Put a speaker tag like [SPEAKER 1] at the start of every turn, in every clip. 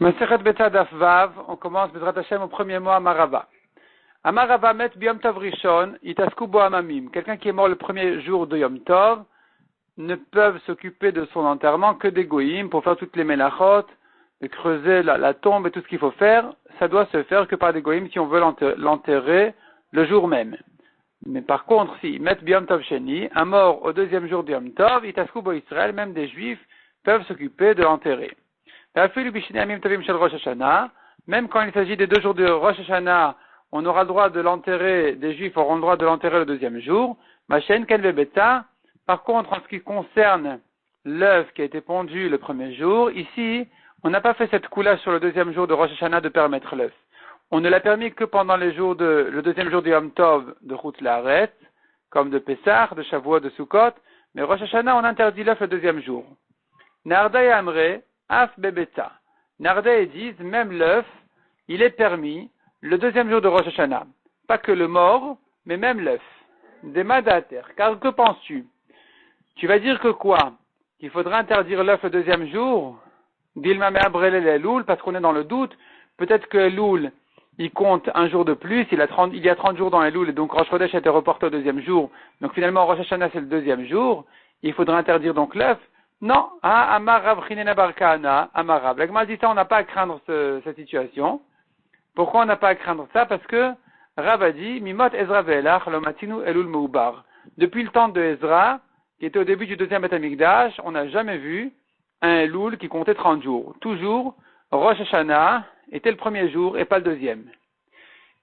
[SPEAKER 1] Masechet Beta Daf Vav, on commence Bezrat Hashem au premier mois Amarava. Amarava met Biyom Tov Rishon, Itasku Bo Amamim. Quelqu'un qui est mort le premier jour de Yom Tov ne peuvent s'occuper de son enterrement que des goïms pour faire toutes les melachot, de creuser la tombe et tout ce qu'il faut faire. Ça doit se faire que par des goïms si on veut l'enterrer le jour même. Mais par contre, s'ils mettent Biyom Tov Sheni, un mort au deuxième jour de Yom Tov, Itasku Bo Israël, même des juifs peuvent s'occuper de l'enterrer. Même quand il s'agit des 2 jours de Rosh Hashanah, on aura le droit de l'enterrer, des Juifs auront le droit de l'enterrer le deuxième jour. Par contre, en ce qui concerne l'œuf qui a été pondu le premier jour, ici, on n'a pas fait cette coulage sur le deuxième jour de Rosh Hashanah de permettre l'œuf. On ne l'a permis que pendant le deuxième jour de Yom Tov de Chutz La'aretz, comme de Pessah, de Shavuot, de Sukkot, mais Rosh Hashanah, on interdit l'œuf le deuxième jour. Narda et Amre, Af Bebeta. Narda et disent, même l'œuf, il est permis le deuxième jour de Rosh Hashanah. Pas que le mort, mais même l'œuf. Des madater. Car que penses-tu? Tu vas dire que quoi? Qu'il faudra interdire l'œuf le deuxième jour? Dilma me abrele les loul, parce qu'on est dans le doute. Peut-être que loul, il compte un jour de plus. Il y a 30 jours dans les louls, et donc Rosh Chodesh a été reporté au deuxième jour. Donc finalement, Rosh Hashanah, c'est le deuxième jour. Il faudra interdire donc l'œuf. Non, Amar Rav Chinena Bar Kahana, Amar Rav. La Gemara dit ça, on n'a pas à craindre cette situation. Pourquoi on n'a pas à craindre ça? Parce que Rav a dit, Mimot Ezra ve'elach lo matinu elul meubar. Depuis le temps de Ezra, qui était au début du deuxième Beth Amikdash, on n'a jamais vu un elul qui comptait 30 jours. Toujours, Rosh Hashanah était le premier jour et pas le deuxième.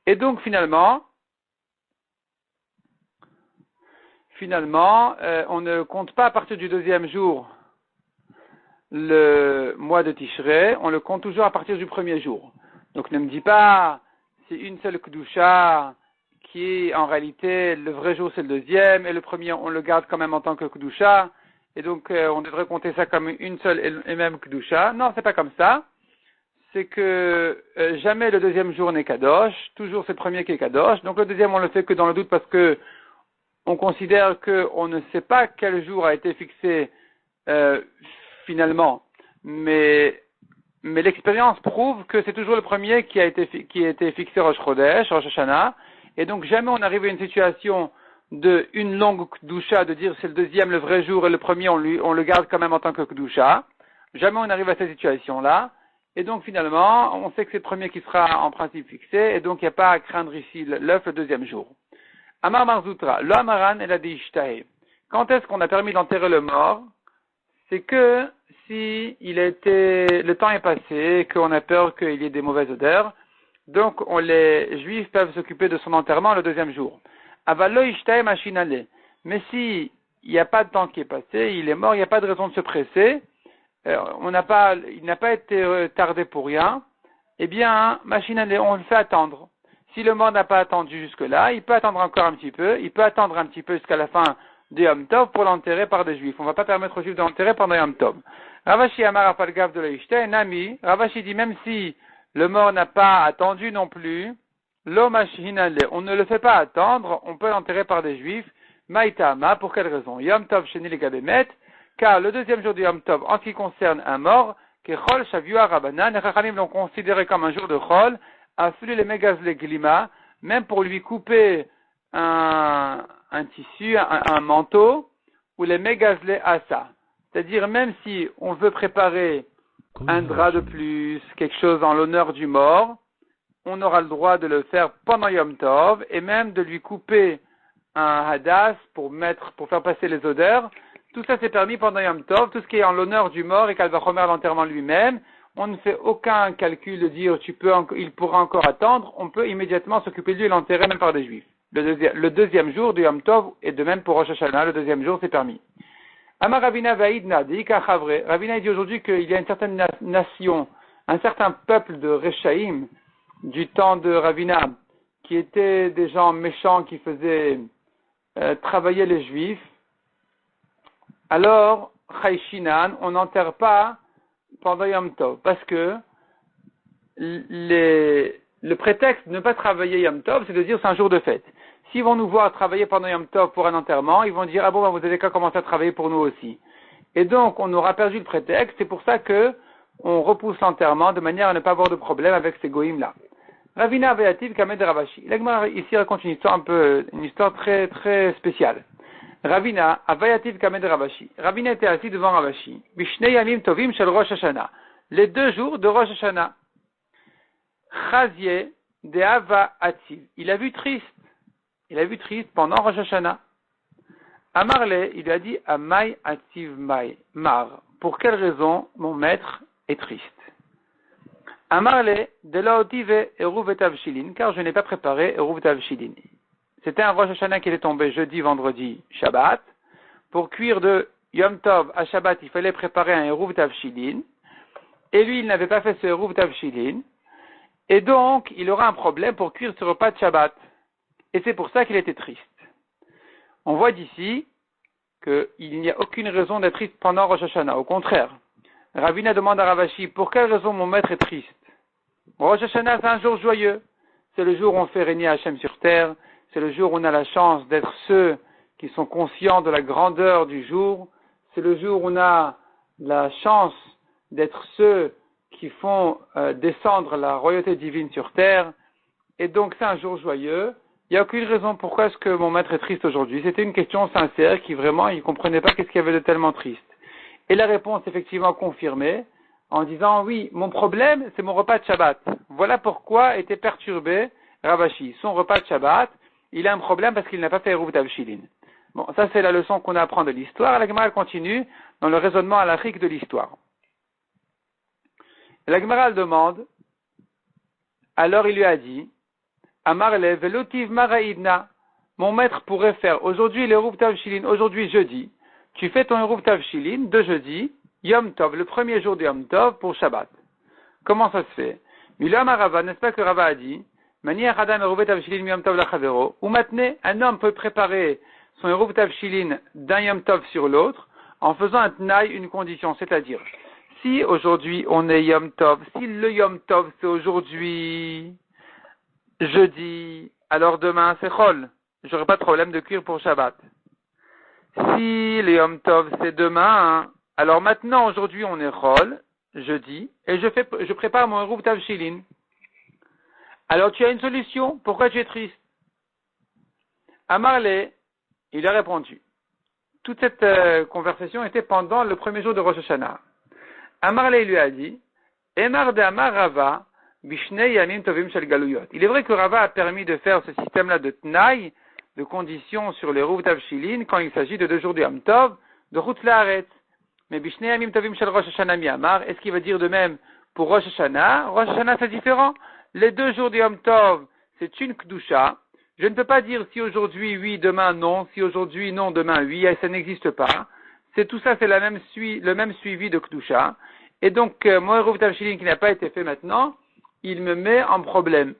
[SPEAKER 1] Et donc finalement, on ne compte pas à partir du deuxième jour le mois de Tishrei, on le compte toujours à partir du premier jour. Donc ne me dis pas, c'est une seule Kedusha qui est en réalité, le vrai jour c'est le deuxième, et le premier on le garde quand même en tant que Kedusha, et donc on devrait compter ça comme une seule et même Kedusha. Non, c'est pas comme ça. C'est que jamais le deuxième jour n'est Kadosh, toujours c'est le premier qui est Kadosh, donc le deuxième on le fait que dans le doute parce que on considère qu'on ne sait pas quel jour a été fixé finalement, mais l'expérience prouve que c'est toujours le premier qui a été fixé Rosh Chodesh, Rosh Hashanah, et donc jamais on arrive à une situation de une longue Kedusha, de dire c'est le deuxième le vrai jour et le premier on le garde quand même en tant que Kedusha. Jamais on arrive à cette situation-là, et donc finalement on sait que c'est le premier qui sera en principe fixé, et donc il n'y a pas à craindre ici l'œuf le deuxième jour. Amar Marzoutra, lo Amaran el Adishtahe. Quand est-ce qu'on a permis d'enterrer le mort? C'est que si le temps est passé, qu'on a peur qu'il y ait des mauvaises odeurs, donc les Juifs peuvent s'occuper de son enterrement le deuxième jour. Avalo Ishtahe Machinale. Mais si il n'y a pas de temps qui est passé, il est mort, il n'y a pas de raison de se presser, il n'a pas été tardé pour rien, eh bien, Machinale, on le fait attendre. Si le mort n'a pas attendu jusque-là, il peut attendre encore un petit peu, il peut attendre un petit peu jusqu'à la fin de Yom Tov pour l'enterrer par des Juifs. On ne va pas permettre aux Juifs de l'enterrer pendant Yom Tov. Ravashi Amar Apalgav de l'Ishté, Nami, Ravashi dit même si le mort n'a pas attendu non plus, Lomashhinale, on ne le fait pas attendre, on peut l'enterrer par des Juifs. Maïtama, pour quelle raison? Yom Tov Sheni le Gabemet, car le deuxième jour de Yom Tov, en ce qui concerne un mort, Kechol Shavua Rabanan, les Chachamim l'ont considéré comme un jour de Chol, afflux les Megazle Glima, même pour lui couper un tissu, un manteau, ou les Megazle Asa. C'est-à-dire, même si on veut préparer un drap de plus, quelque chose en l'honneur du mort, on aura le droit de le faire pendant Yom Tov, et même de lui couper un hadas pour faire passer les odeurs. Tout ça c'est permis pendant Yom Tov, tout ce qui est en l'honneur du mort et qu'elle va remettre l'enterrement lui-même. On ne fait aucun calcul de dire il pourra encore attendre, on peut immédiatement s'occuper de lui et l'enterrer même par des Juifs. Le deuxième jour de Yom Tov, et de même pour Rosh Hashanah, le deuxième jour c'est permis. Amar Ravina Vaïdna, Deika Chavre. Ravina dit aujourd'hui qu'il y a une certaine nation, un certain peuple de Rechaïm, du temps de Ravina, qui étaient des gens méchants qui faisaient travailler les Juifs. Alors, Chayshinan, on n'enterre pas pendant Yom Tov, parce que le prétexte de ne pas travailler Yom Tov, c'est de dire c'est un jour de fête. S'ils vont nous voir travailler pendant Yom Tov pour un enterrement, ils vont dire vous avez qu'à commencer à travailler pour nous aussi. Et donc on aura perdu le prétexte, c'est pour ça que on repousse l'enterrement de manière à ne pas avoir de problème avec ces goïms-là. Ravina Avayativ Kamed Ravashi. L'Agmara ici raconte une histoire très, très spéciale. Ravina Avayativ Kamed Ravashi. Ravina était assis devant Ravashi. Bishnei Yamim Tovim Shel Rosh Hashanah. Les 2 jours de Rosh Hashanah. Chazie de Ava Ativ. Il a vu triste pendant Rosh Hashanah. Amarle, il lui a dit Amai Ativ Mai. Mar. Pour quelle raison mon maître est triste? Amarle, de laotive Eruv Tavshilin, car je n'ai pas préparé Eruv Tavshilin. C'était un Rosh Hashanah qui était tombé jeudi, vendredi, Shabbat. Pour cuire de Yom Tov à Shabbat, il fallait préparer un Eruv Tavshilin. Et lui, il n'avait pas fait ce Eruv Tavshilin. Et donc, il aura un problème pour cuire ce repas de Shabbat. Et c'est pour ça qu'il était triste. On voit d'ici qu'il n'y a aucune raison d'être triste pendant Rosh Hashanah. Au contraire, Ravina demande à Ravashi, pour quelle raison mon maître est triste? Rosh Hashanah, c'est un jour joyeux. C'est le jour où on fait régner Hachem sur terre. C'est le jour où on a la chance d'être ceux qui sont conscients de la grandeur du jour. C'est le jour où on a la chance d'être ceux qui font descendre la royauté divine sur terre. Et donc c'est un jour joyeux. Il n'y a aucune raison pourquoi est-ce que mon maître est triste aujourd'hui. C'était une question sincère qui vraiment, il ne comprenait pas qu'est-ce qu'il y avait de tellement triste. Et la réponse effectivement confirmée en disant oui, mon problème c'est mon repas de Shabbat. Voilà pourquoi était perturbé Ravashi. Son repas de Shabbat, il a un problème parce qu'il n'a pas fait Eruv Tavshilin. Bon, ça c'est la leçon qu'on apprend de l'histoire. La Gemara continue dans le raisonnement halachique de l'histoire. La Gemara demande, alors il lui a dit, Amarle velotiv maraïdna, mon maître pourrait faire aujourd'hui l'Eruv Tavshilin, aujourd'hui jeudi, tu fais ton Eruv Tavshilin de jeudi, Yom Tov, le premier jour de Yom Tov pour Shabbat. Comment ça se fait? Milam Rava, n'est-ce pas que Rava a dit, Maniach Adam Eruv Tavshilin Yom Tov lachavero, ou maintenant un homme peut préparer son Eruv Tavshilin d'un Yom Tov sur l'autre en faisant un tnaï, une condition, c'est-à-dire, si aujourd'hui on est Yom Tov, si le Yom Tov c'est aujourd'hui jeudi, alors demain c'est Chol. J'aurai pas de problème de cuire pour Shabbat. Si le Yom Tov c'est demain, alors maintenant aujourd'hui on est Chol, jeudi, et je prépare mon Eruv Tavshilin. Alors tu as une solution, pourquoi tu es triste? Amarle, il a répondu. Toute cette conversation était pendant le premier jour de Rosh Hashanah. Amarle lui a dit, Emar de Amar Rava, Bishnei Yamim Tovim Shel Galuyot. Il est vrai que Rava a permis de faire ce système-là de Tnaï, de conditions sur les Eruv Tavshilin, quand il s'agit de 2 jours de Yom Tov, de Chutz La'aretz. Mais Bishnei Yamim Tovim Shel Rosh Hashanah Miyamar, est-ce qu'il va dire de même pour Rosh Hashanah? Rosh Hashanah c'est différent. Les 2 jours de Yom Tov, c'est une Kdusha. Je ne peux pas dire si aujourd'hui oui, demain non, si aujourd'hui non, demain oui, ça n'existe pas. C'est tout ça, c'est le même suivi de Kdusha. Et donc, mon Eruv Tavshilin qui n'a pas été fait maintenant, il me met en problème.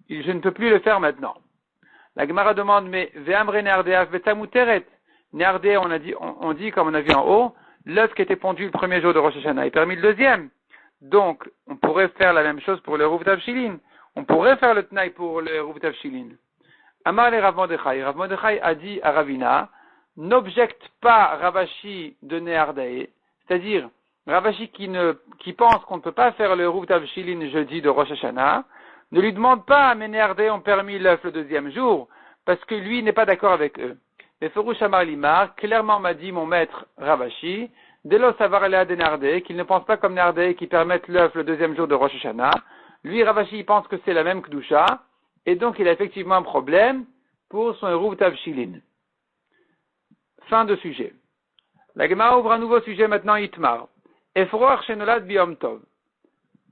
[SPEAKER 1] Je ne peux plus le faire maintenant. La Gemara demande, mais Ve'amre Ne'ardeaf Ve'tamuteret. Ne'ardeh, on dit, comme on a vu en haut, l'œuf qui était pondu le premier jour de Rosh Hashanah est permis le deuxième. Donc, on pourrait faire la même chose pour le Eruv Tavshilin. On pourrait faire le Tnaï pour le Eruv Tavshilin. Amar le Rav Mordechai. Rav Mordechai a dit à Ravina, n'objecte pas Ravashi de Ne'ardeh, c'est-à-dire, Ravashi qui pense qu'on ne peut pas faire le Eruv Tavshilin jeudi de Rosh Hashanah, ne lui demande pas, mais Ne'ardeh ont permis l'œuf le deuxième jour, parce que lui n'est pas d'accord avec eux. Mais Ferouch Amar Limar, clairement m'a dit mon maître Ravashi, Delo Savar Elea de Ne'ardeh, qu'il ne pense pas comme Ne'ardeh qui permettent l'œuf le deuxième jour de Rosh Hashanah. Lui, Ravashi, il pense que c'est la même Kedusha, et donc il a effectivement un problème pour son Eruv Tavshilin. Fin de sujet. La Gemara ouvre un nouveau sujet maintenant, Itmar. Efroach Shenolad Biyom Tov.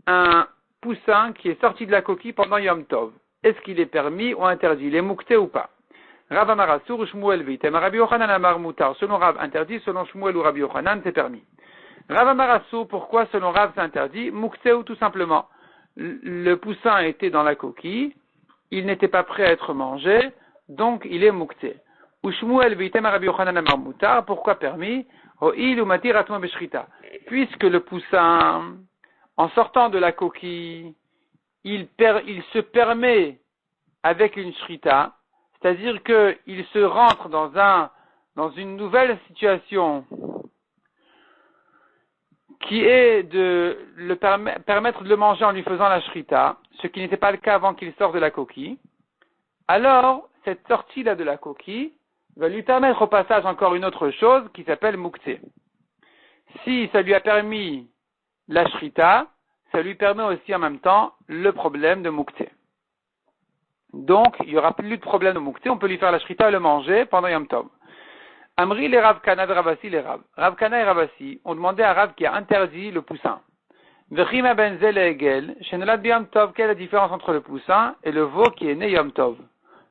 [SPEAKER 1] Un poussin qui est sorti de la coquille pendant Yom Tov. Est-ce qu'il est permis ou interdit? Il est moukté ou pas? Rav Amar Asur, Shmuel Vitem, Rabbi Yochanan Amar Mutar. Selon Rav, interdit, selon Shmuel ou Rabbi Yochanan, c'est permis. Rav Amar Asur, pourquoi selon Rav c'est interdit? Moukté ou tout simplement. Le poussin était dans la coquille, il n'était pas prêt à être mangé, donc il est moukté. Ou Shmuel Vitem, Rabbi Yochanan Amar Mutar, pourquoi permis? Puisque le poussin, en sortant de la coquille, il se permet avec une shrita, c'est-à-dire qu'il se rentre dans une nouvelle situation qui est de le permettre de le manger en lui faisant la shrita, ce qui n'était pas le cas avant qu'il sorte de la coquille, alors cette sortie-là de la coquille va lui permettre au passage encore une autre chose qui s'appelle muktzeh. Si ça lui a permis la shrita, ça lui permet aussi en même temps le problème de muktzeh. Donc, il n'y aura plus de problème de muktzeh, on peut lui faire la shrita et le manger pendant Yom Tov. Amri les Rav Kana de Ravasi les Rav. Rav Kana et Ravasi ont demandé à Rav qui a interdit le poussin. Vechima benzel et egel, shenolad Yom Tov, quelle est la différence entre le poussin et le veau qui est né Yom Tov?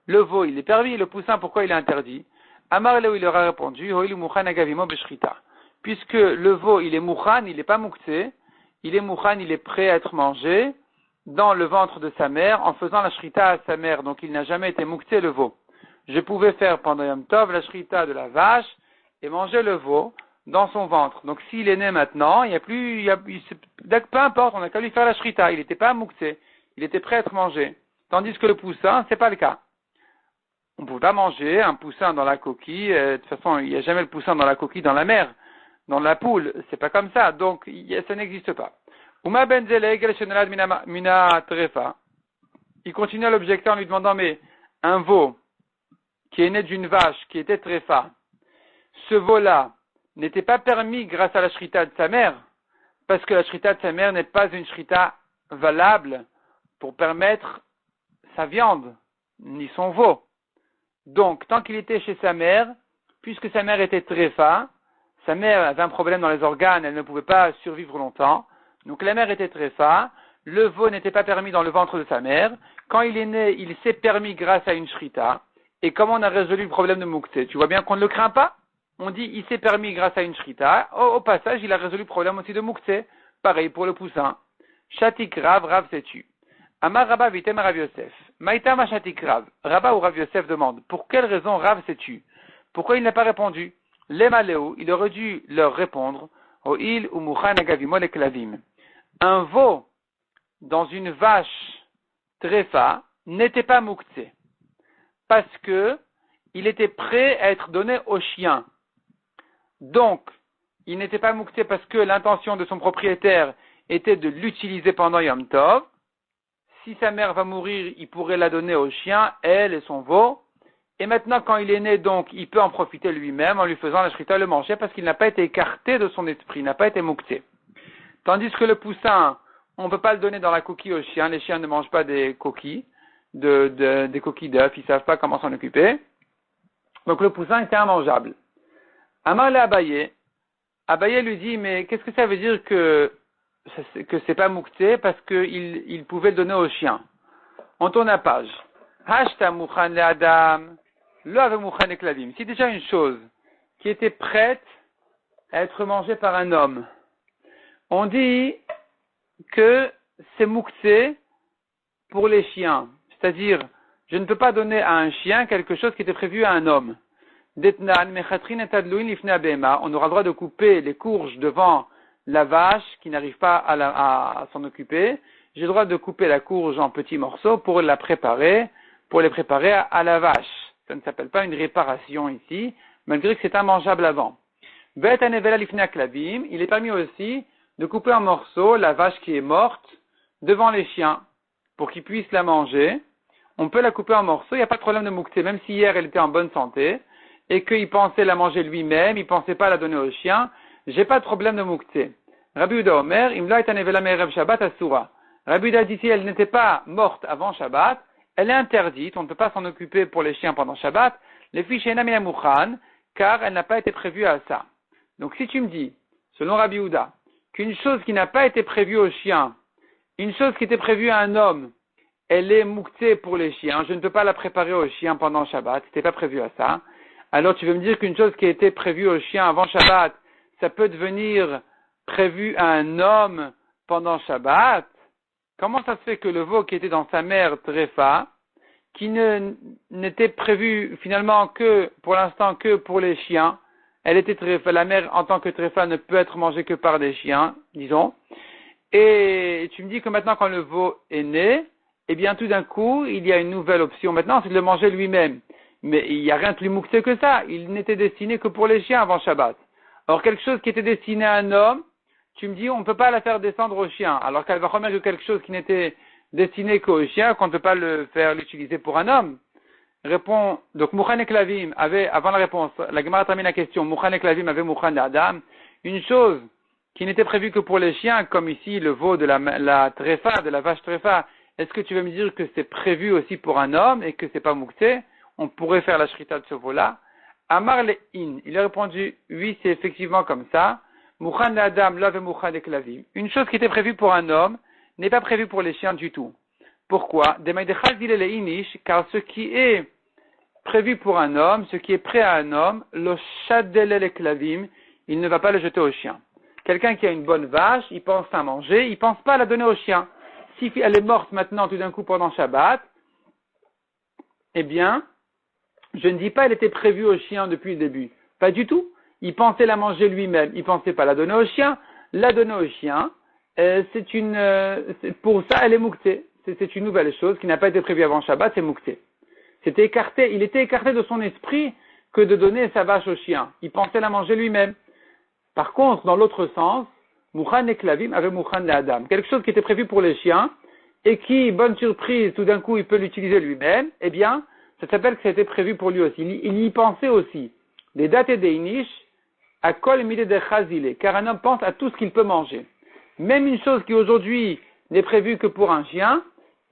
[SPEAKER 1] Le veau, il est permis, le poussin, pourquoi il est interdit? Amar Leo, il leur a répondu, Hoilu Mouchan Agavimo Beshrita. Puisque le veau, il est Mouchan, il n'est pas Muktzeh, il est Mouchan, il est prêt à être mangé dans le ventre de sa mère en faisant la shrita à sa mère, donc il n'a jamais été Muktzeh le veau. Je pouvais faire pendant Yom Tov la shrita de la vache et manger le veau dans son ventre. Donc s'il est né maintenant, peu importe, on n'a qu'à lui faire la shrita. Il n'était pas muktzeh, il était prêt à être mangé. Tandis que le poussin, c'est pas le cas. On ne peut pas manger un poussin dans la coquille. De toute façon, il n'y a jamais le poussin dans la coquille dans la mer, dans la poule. C'est pas comme ça. Donc ça n'existe pas. Uma benzeleg mina trefa. Il continue à l'objecter en lui demandant, mais un veau qui est né d'une vache qui était tréfa, ce veau-là n'était pas permis grâce à la shrita de sa mère, parce que la shrita de sa mère n'est pas une shrita valable pour permettre sa viande, ni son veau. Donc, tant qu'il était chez sa mère, puisque sa mère était tréfa, sa mère avait un problème dans les organes, elle ne pouvait pas survivre longtemps, donc la mère était tréfa, le veau n'était pas permis dans le ventre de sa mère, quand il est né, il s'est permis grâce à une shrita. Et comment on a résolu le problème de muktzeh? Tu vois bien qu'on ne le craint pas. On dit, il s'est permis grâce à une shrita. Au passage, il a résolu le problème aussi de muktzeh. Pareil pour le poussin. Shatik Rav, Rav sais-tu. Amar Rabba vitem Rav Yosef. Maïtama Shatik Rav. Rabba ou Rav Yosef demande, pour quelle raison Rav sais-tu? Pourquoi il n'a pas répondu? Lemaleo, il aurait dû leur répondre, O il ou Mouchan Agavimo le Klavim. Un veau dans une vache tréfa n'était pas muktzeh. Parce que il était prêt à être donné au chien. Donc, il n'était pas muktzeh parce que l'intention de son propriétaire était de l'utiliser pendant Yom Tov. Si sa mère va mourir, il pourrait la donner au chien, elle et son veau. Et maintenant, quand il est né, donc, il peut en profiter lui-même en lui faisant la shrita le manger parce qu'il n'a pas été écarté de son esprit, il n'a pas été muktzeh. Tandis que le poussin, on ne peut pas le donner dans la coquille au chien. Les chiens ne mangent pas des coquilles. Des coquilles d'œufs, ils ne savent pas comment s'en occuper. Donc le poussin était immangeable. Amar le Abaye, Abaye lui dit, mais qu'est-ce que ça veut dire que c'est pas muktzeh parce qu'il pouvait le donner au chien? On tourne la page. Hashta mouchan le adam, lo ave mouchan le klavim. C'est déjà une chose qui était prête à être mangée par un homme. On dit que c'est muktzeh pour les chiens. C'est-à-dire, je ne peux pas donner à un chien quelque chose qui était prévu à un homme. On aura le droit de couper les courges devant la vache qui n'arrive pas à s'en occuper. J'ai le droit de couper la courge en petits morceaux pour les préparer à la vache. Ça ne s'appelle pas une réparation ici, malgré que c'est immangeable avant. Il est permis aussi de couper en morceaux la vache qui est morte devant les chiens pour qu'ils puissent la manger. On peut la couper en morceaux, il n'y a pas de problème de muktzeh, même si hier elle était en bonne santé, et qu'il pensait la manger lui-même, il pensait pas la donner au chien, j'ai pas de problème de muktzeh. Rabbi Yehuda Omer, Imla et Anevela Me'erev Shabbat Asura. Rabbi Yehuda dit si elle n'était pas morte avant Shabbat, elle est interdite, on ne peut pas s'en occuper pour les chiens pendant Shabbat, les fiches Enamina Mouchan, car elle n'a pas été prévue à ça. Donc si tu me dis, selon Rabbi Yehuda, qu'une chose qui n'a pas été prévue au chien, une chose qui était prévue à un homme, elle est muktzeh pour les chiens, je ne peux pas la préparer aux chiens pendant Shabbat, c'était pas prévu à ça. Alors tu veux me dire qu'une chose qui a été prévue aux chiens avant Shabbat, ça peut devenir prévu à un homme pendant Shabbat? Comment ça se fait que le veau qui était dans sa mère tréfa, qui n'était prévu finalement que, pour l'instant, que pour les chiens, elle était tréfa, la mère en tant que tréfa ne peut être mangée que par des chiens, disons, et tu me dis que maintenant quand le veau est né, eh bien tout d'un coup, il y a une nouvelle option maintenant, c'est de le manger lui-même. Mais il n'y a rien de plus muktzeh que ça. Il n'était destiné que pour les chiens avant Shabbat. Or, quelque chose qui était destiné à un homme, tu me dis on ne peut pas la faire descendre au chien, alors qu'elle va remettre quelque chose qui n'était destiné qu'au chien, qu'on ne peut pas l'utiliser pour un homme. Répond, donc Mouchan et Klavim avait, avant la réponse, la Gemara termine la question, Mouchan et Klavim avait Mouchan et Adam, une chose qui n'était prévue que pour les chiens, comme ici le veau de la tréfa, de la vache tréfa, est-ce que tu veux me dire que c'est prévu aussi pour un homme et que c'est pas mouxé? On pourrait faire la shrita de ce veau-là. Amar le in, il a répondu, oui, c'est effectivement comme ça. Mouchan et Adam, love et Mouchan et Klavim. Une chose qui était prévue pour un homme n'est pas prévue pour les chiens du tout. Pourquoi? Car ce qui est prévu pour un homme, ce qui est prêt à un homme, le shadel le klavim, il ne va pas le jeter au chien. Quelqu'un qui a une bonne vache, il pense à manger, il pense pas à la donner au chien. Si elle est morte maintenant tout d'un coup pendant Shabbat, eh bien, je ne dis pas elle était prévue au chien depuis le début. Pas du tout. Il pensait la manger lui-même. Il pensait pas la donner au chien. La donner au chien, pour ça, elle est mouktée. C'est une nouvelle chose qui n'a pas été prévue avant Shabbat, c'est mouktée. Il était écarté de son esprit que de donner sa vache au chien. Il pensait la manger lui-même. Par contre, dans l'autre sens, Mouchan et Klavim avait Mouchan et Adam. Quelque chose qui était prévu pour les chiens et qui, bonne surprise, tout d'un coup, il peut l'utiliser lui-même, eh bien, ça s'appelle que ça a été prévu pour lui aussi. Il y pensait aussi. Des dates et des inish, à kol mide de chazile, car un homme pense à tout ce qu'il peut manger. Même une chose qui aujourd'hui n'est prévue que pour un chien,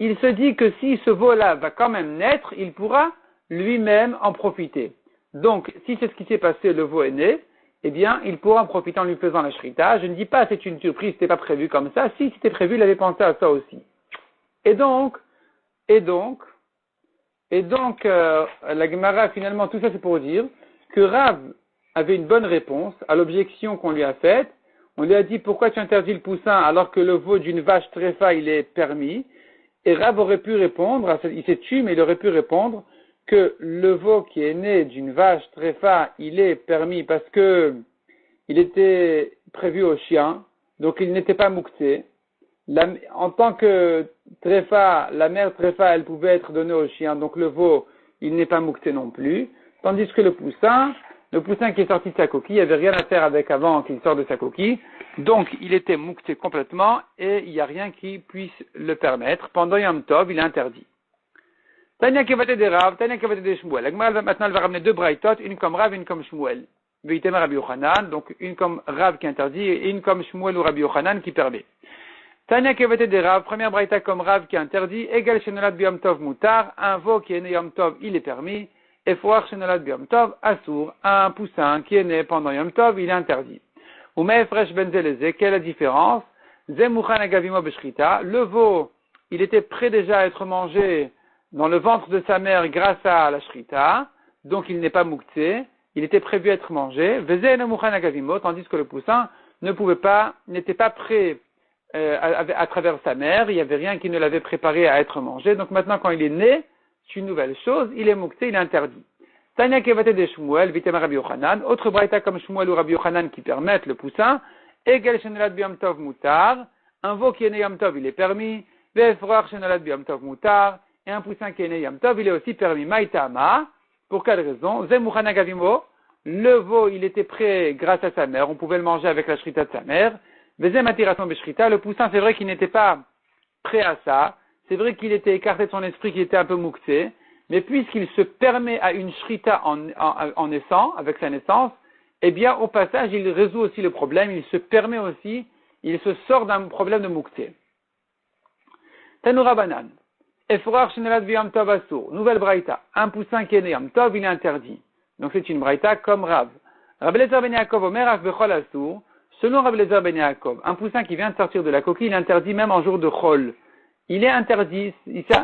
[SPEAKER 1] il se dit que si ce veau-là va quand même naître, il pourra lui-même en profiter. Donc, si c'est ce qui s'est passé, le veau est né, eh bien, il pourra en profiter en lui faisant la shrita. Je ne dis pas c'est une surprise, c'était pas prévu comme ça. Si c'était prévu, il avait pensé à ça aussi. Et donc, la Gemara, finalement, tout ça c'est pour dire que Rav avait une bonne réponse à l'objection qu'on lui a faite. On lui a dit pourquoi tu interdis le poussin alors que le veau d'une vache tréfa il est permis. Et Rav aurait pu répondre, il s'est tué, mais il aurait pu répondre que le veau qui est né d'une vache tréfa, il est permis parce que il était prévu au chien, donc il n'était pas mouxé. En tant que tréfa, la mère tréfa, elle pouvait être donnée au chien, donc le veau, il n'est pas mouxé non plus. Tandis que le poussin qui est sorti de sa coquille, il n'y avait rien à faire avec avant qu'il sorte de sa coquille. Donc, il était mouxé complètement et il n'y a rien qui puisse le permettre. Pendant Yom Tov, il est interdit. Tanya Kevate de Rav, Tanya Kevate de Shmuel. Maintenant, elle va ramener deux braïtot, une comme Rav, une comme Shmuel. Veitem Rabbi Yochanan, donc une comme Rav qui interdit et une comme Shmuel ou Rabbi Yochanan qui permet. Tanya Kevate de Rav, première braïta comme Rav qui interdit, égal Shenolat Biyom Tov Mutar, un veau qui est né Yom Tov, il est permis. Et Foar Shenolat Biyom Tov, Assour, un poussin qui est né pendant Yom Tov, il est interdit. Ou Me'efresh Benzeleze, quelle est la différence? Zemouchan Agavimo Beshrita, le veau, il était prêt déjà à être mangé dans le ventre de sa mère grâce à la shrita, donc il n'est pas mouktsé, il était prévu à être mangé. Veze Mouchan Agavimo, tandis que le poussin n'était pas prêt à travers sa mère, il n'y avait rien qui ne l'avait préparé à être mangé, donc maintenant quand il est né, c'est une nouvelle chose, il est mouxé, il est interdit. Tanya Kevate de Shmuel, Vitem Rabbi Yochanan, autre braïta comme Shmuel ou Rabbi Yochanan qui permettent le poussin, Egel Shenolat Biyom Tov Mutar, un veau qui est né Yom Tov, il est permis, Ve'efroach Shenolat Biyom Tov Mutar, et un poussin qui est né Yom Tov, il est aussi permis. Maïtama, pour quelle raison? Zemouchan Agavimo, le veau, il était prêt grâce à sa mère, on pouvait le manger avec la shrita de sa mère, Vezem Atiraton Beshrita, le poussin, c'est vrai qu'il n'était pas prêt à ça, c'est vrai qu'il était écarté de son esprit, qu'il était un peu mouxé, mais puisqu'il se permet à une shrita en naissant, avec sa naissance, eh bien, au passage, il résout aussi le problème, il se permet aussi, il se sort d'un problème de mouxé. Tanoura Banan. Efrar Shenelat Biyom Tov Asur. Nouvelle braïta. Un poussin qui est né Yom Tov, il est interdit. Donc c'est une braïta comme Rav. Rabbi Eliezer ben Yaakov Omer Af Bechol Asur. Selon Rabbi Eliezer ben Yaakov, un poussin qui vient de sortir de la coquille, il est interdit même en jour de Chol. Il est interdit,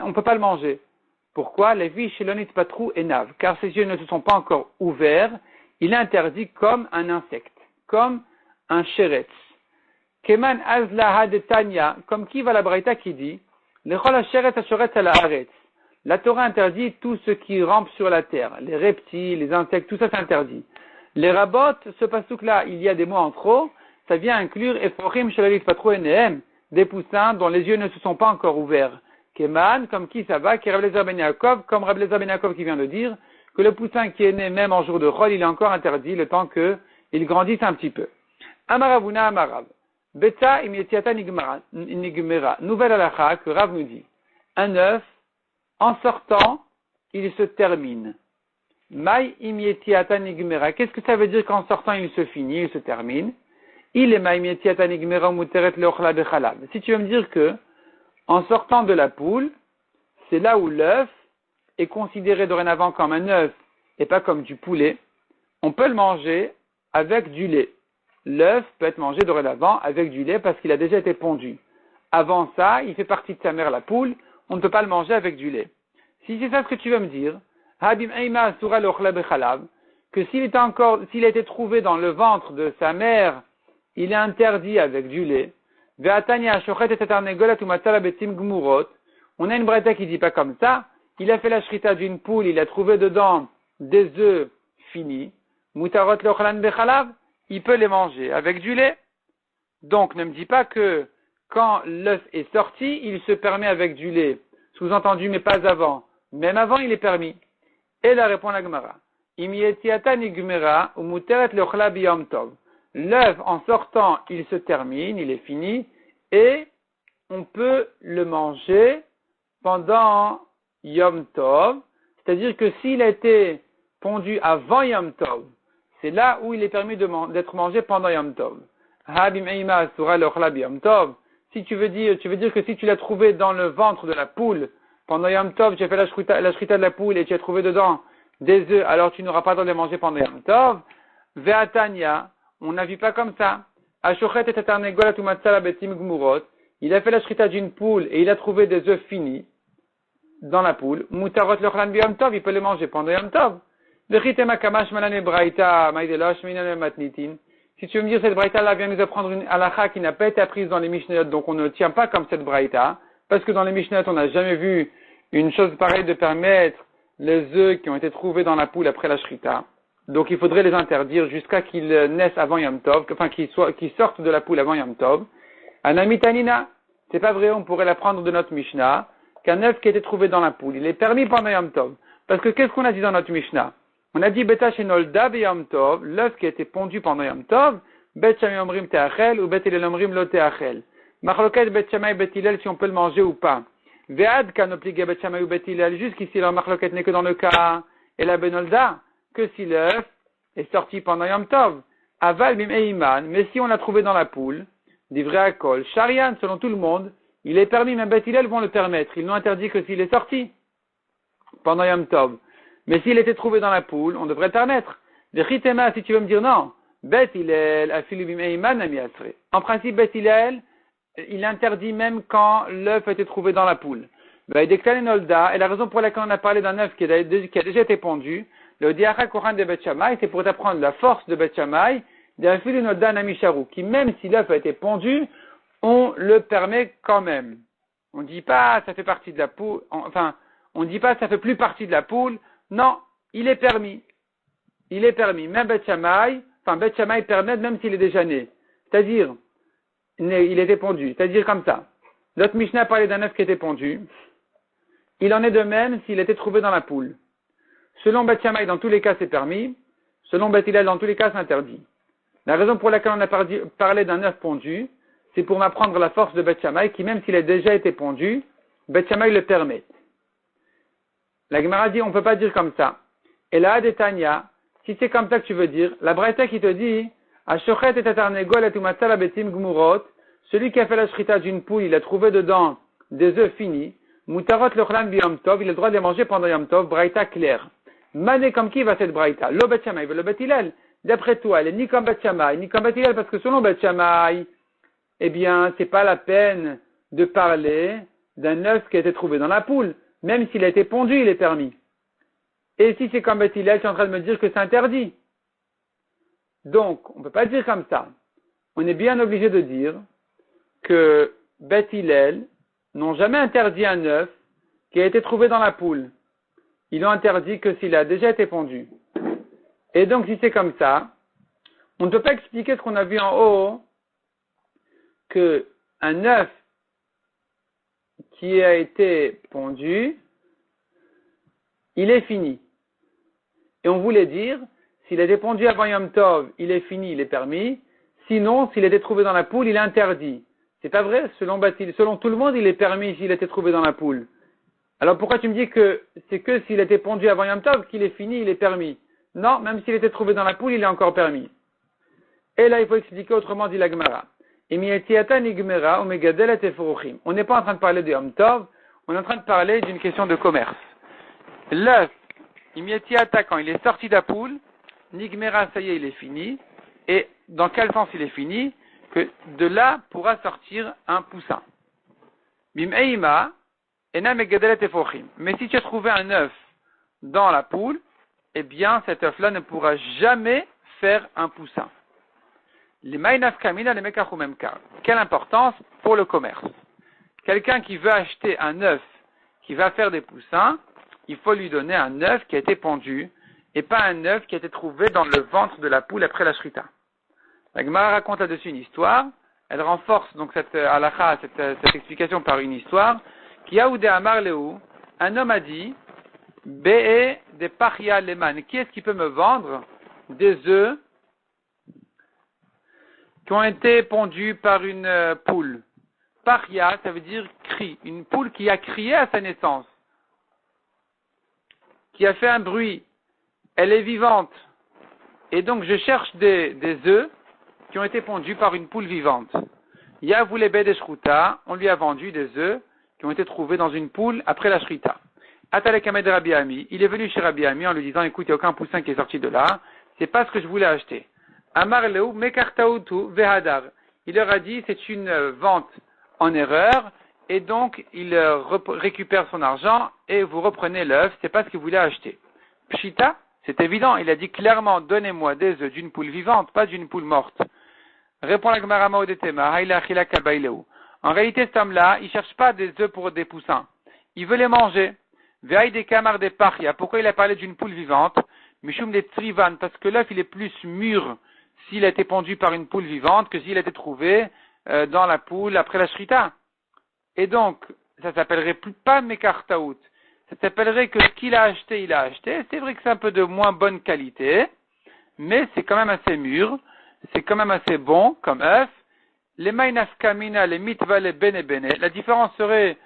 [SPEAKER 1] on ne peut pas le manger. Pourquoi? Les vies Shelonit Patrou et Nav. Car ses yeux ne se sont pas encore ouverts, il est interdit comme un insecte, comme un sheretz. Keman Azlaha de Tanya, comme qui va la braïta qui dit, Lechol ha-sheretz ha-shoretz ala-haretz. La Torah interdit tout ce qui rampe sur la terre, les reptiles, les insectes, tout ça c'est interdit. Les rabotes, ce pasouk-là, il y a des mots en trop, ça vient inclure Ephrochim Shelonit Patrou et Nehem, des poussins dont les yeux ne se sont pas encore ouverts. Keman, comme qui ça va, qui est Rabbi Eliezer ben Yaakov, comme Rabbi Eliezer ben Yaakov qui vient de dire, que le poussin qui est né même en jour de Chol, il est encore interdit le temps qu'il grandisse un petit peu. Amaravuna Amarav. Beta imyetiata nigmera. Nouvelle halakha que Rav nous dit. Un œuf, en sortant, il se termine. Mai imyetiata nigmera. Qu'est-ce que ça veut dire qu'en sortant, il se finit, il se termine? Il est mai imyetiata nigmera muteret leochla bechalab. Si tu veux me dire que, en sortant de la poule, c'est là où l'œuf est considéré dorénavant comme un œuf et pas comme du poulet, on peut le manger avec du lait. L'œuf peut être mangé dorénavant avec du lait parce qu'il a déjà été pondu. Avant ça, il fait partie de sa mère, la poule, on ne peut pas le manger avec du lait. Si c'est ça ce que tu veux me dire, que s'il a été trouvé dans le ventre de sa mère, il est interdit avec du lait. On a une braïta qui dit pas comme ça. Il a fait la shrita d'une poule, il a trouvé dedans des œufs finis. Mutarot leochlan bechalav, il peut les manger avec du lait. Donc ne me dis pas que quand l'œuf est sorti, il se permet avec du lait. Sous-entendu, mais pas avant. Même avant, il est permis. Et là répond la Gemara. Imietiata nigmera ou muteret leochla biyom tov. L'œuf, en sortant, il se termine, il est fini, et on peut le manger pendant Yom Tov, c'est-à-dire que s'il a été pondu avant Yom Tov, c'est là où il est permis d'être mangé pendant Yom Tov. Si tu veux dire que si tu l'as trouvé dans le ventre de la poule, pendant Yom Tov, tu as fait la shrita de la poule et tu as trouvé dedans des œufs, alors tu n'auras pas le droit de les manger pendant Yom Tov. Ve'atanya, on n'a vu pas comme ça. Il a fait la shrita d'une poule et il a trouvé des œufs finis dans la poule. Mutarot l'ochlan b'yom tov, il peut les manger pendant Yom Tov. Si tu veux me dire, cette braïta là vient nous apprendre une halakha qui n'a pas été apprise dans les Mishnayot, donc on ne tient pas comme cette braïta, parce que dans les Mishnayot, on n'a jamais vu une chose pareille de permettre les œufs qui ont été trouvés dans la poule après la shrita. Donc il faudrait les interdire jusqu'à qu'ils naissent avant Yom Tov, enfin qu'ils sortent de la poule avant Yom Tov. Anamitanina, c'est pas vrai, on pourrait l'apprendre de notre Mishnah, qu'un œuf qui a été trouvé dans la poule, il est permis pendant Yom Tov. Parce que qu'est-ce qu'on a dit dans notre Mishnah? On a dit beta shenolda b'Yom Tov, l'œuf qui a été pondu pendant Yom Tov, bet shamay omrim te'achel ou bet ilel omrim lo te'achel. Machloket bet shamay bet ilel si on peut le manger ou pas. Ve'ad kan oblige bet shamay ou bet ilel, jusqu'ici leur machloket n'est que dans le cas et la benolda, que si l'œuf est sorti pendant Yom Tov. Aval bim eiman, mais si on l'a trouvé dans la poule, d'ivrei akol, sharian, selon tout le monde, il est permis, même bet ilel vont le permettre. Ils n'ont interdit que s'il est sorti pendant Yom Tov. Mais s'il était trouvé dans la poule, on devrait le permettre. Vechitema, si tu veux me dire non, Bet Hillel, afilu bim eiman amiasre. En principe, Bet Hillel, il interdit même quand l'œuf a été trouvé dans la poule. Et la raison pour laquelle on a parlé d'un œuf qui a déjà été pondu, le diacha koran de Bet Shammai, c'est pour t'apprendre la force de Bet Shammai, d'afilu nolda namisharu, qui même si l'œuf a été pondu, on le permet quand même. On dit pas ça fait partie de la poule, enfin, on dit pas ça fait plus partie de la poule. Non, il est permis. Il est permis. Même Bet Shammai permet même s'il est déjà né. C'est-à-dire, il était pondu. C'est-à-dire comme ça. Notre Mishnah parlait d'un œuf qui était pondu. Il en est de même s'il était trouvé dans la poule. Selon Bet Shammai, dans tous les cas, c'est permis. Selon Bet Hillel, dans tous les cas, c'est interdit. La raison pour laquelle on a parlé d'un œuf pondu, c'est pour m'apprendre la force de Bet Shammai, qui même s'il a déjà été pondu, Bet Shammai le permet. La Gemara dit, on ne peut pas dire comme ça. Et là, Detania, si c'est comme ça que tu veux dire, la Braïta qui te dit, Ashochet et tatarnegol et tumatzala betim gmurot, celui qui a fait la shrita d'une poule, il a trouvé dedans des œufs finis, mutarot l'ochlan biyom tov, il a le droit de les manger pendant Yom Tov, Braïta claire. Mané comme qui va cette Braïta? Lo Bet Shammai, le Bet Hillel. D'après toi, elle est ni comme Bet Shammai, ni comme Bet Hillel, parce que selon Bet Shammai, eh bien, c'est pas la peine de parler d'un œuf qui a été trouvé dans la poule. Même s'il a été pondu, il est permis. Et si c'est comme Bet Hillel, tu es en train de me dire que c'est interdit. Donc, on ne peut pas dire comme ça. On est bien obligé de dire que Bet Hillel n'ont jamais interdit un œuf qui a été trouvé dans la poule. Ils l'ont interdit que s'il a déjà été pondu. Et donc, si c'est comme ça, on ne peut pas expliquer ce qu'on a vu en haut, que un œuf qui a été pondu, il est fini. Et on voulait dire, s'il a été pondu avant Yom Tov, il est fini, il est permis. Sinon, s'il était trouvé dans la poule, il est interdit. C'est pas vrai, selon tout le monde, il est permis s'il était trouvé dans la poule. Alors pourquoi tu me dis que c'est que s'il était pondu avant Yom Tov qu'il est fini, il est permis? Non, même s'il était trouvé dans la poule, il est encore permis. Et là, il faut expliquer autrement, dit la Gemara. On n'est pas en train de parler de Yom Tov, on est en train de parler d'une question de commerce. L'œuf, quand il est sorti de la poule, Nigmera, ça y est, il est fini. Et dans quel sens il est fini? Que de là pourra sortir un poussin. Bim'eima, mais si tu as trouvé un œuf dans la poule, eh bien cet œuf-là ne pourra jamais faire un poussin. Quelle importance pour le commerce? Quelqu'un qui veut acheter un œuf qui va faire des poussins, il faut lui donner un œuf qui a été pondu et pas un œuf qui a été trouvé dans le ventre de la poule après la shrita. La Gemara raconte là-dessus une histoire. Elle renforce donc cette halakha, cette explication par une histoire. Kiyaoudé Amar Leou, un homme a dit, Be'e de Pachia Leman, qui est-ce qui peut me vendre des œufs qui ont été pondus par une poule? Pachia, ça veut dire cri, une poule qui a crié à sa naissance, qui a fait un bruit, elle est vivante, et donc je cherche des œufs qui ont été pondus par une poule vivante. Yavou Bede Shruta, on lui a vendu des œufs qui ont été trouvés dans une poule après la shrita. Atalek Amed Rabbi Ami, il est venu chez Rabbi Ami en lui disant, écoute, il n'y a aucun poussin qui est sorti de là, c'est pas ce que je voulais acheter. Amar Leu Mekartaoutu Vehadar, il leur a dit, c'est une vente en erreur, et donc il récupère son argent, et vous reprenez l'œuf, c'est pas ce qu'il voulait acheter. Pshita, c'est évident, il a dit clairement, donnez-moi des œufs d'une poule vivante, pas d'une poule morte. Répond la Gemara Maodetema, Haïla Achila Kabaileu. En réalité, cet homme-là, il cherche pas des œufs pour des poussins. Il veut les manger. Veille des kamar des pachia. Pourquoi il a parlé d'une poule vivante? Mishum des trivan. Parce que l'œuf, il est plus mûr s'il a été pondu par une poule vivante que s'il a été trouvé dans la poule après la shrita. Et donc, ça s'appellerait pas mekartaout. Ça s'appellerait que ce qu'il a acheté, il a acheté. C'est vrai que c'est un peu de moins bonne qualité, mais c'est quand même assez mûr. C'est quand même assez bon comme œuf. Les mainafkamina, les mitva, les bene bene. La différence serait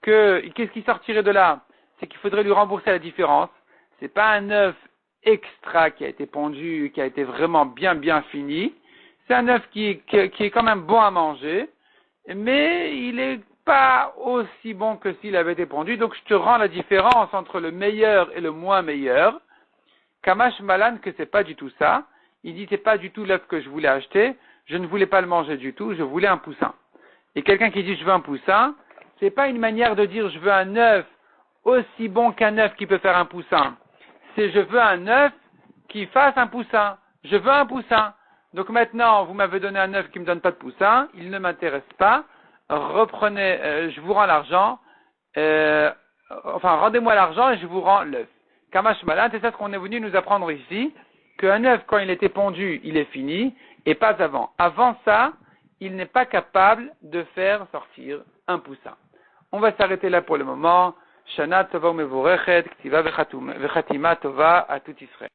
[SPEAKER 1] que, qu'est-ce qui sortirait de là? C'est qu'il faudrait lui rembourser la différence. C'est pas un œuf extra qui a été pondu, qui a été vraiment bien fini. C'est un œuf qui est quand même bon à manger, mais il est pas aussi bon que s'il avait été pondu. Donc je te rends la différence entre le meilleur et le moins meilleur. Kamash Malan, que c'est pas du tout ça. Il dit, c'est pas du tout l'œuf que je voulais acheter. Je ne voulais pas le manger du tout, je voulais un poussin. Et quelqu'un qui dit je veux un poussin, c'est pas une manière de dire je veux un œuf aussi bon qu'un œuf qui peut faire un poussin. C'est je veux un œuf qui fasse un poussin. Je veux un poussin. Donc maintenant, vous m'avez donné un œuf qui me donne pas de poussin, il ne m'intéresse pas. Reprenez, je vous rends l'argent. Rendez-moi l'argent et je vous rends l'œuf. Kamash Malan, c'est ça ce qu'on est venu nous apprendre ici, qu'un œuf, quand il était pondu, il est fini, et pas avant. Avant ça, il n'est pas capable de faire sortir un poussin. On va s'arrêter là pour le moment. Shana tova umevorechet, ktiva vechatima tova à tout Israël.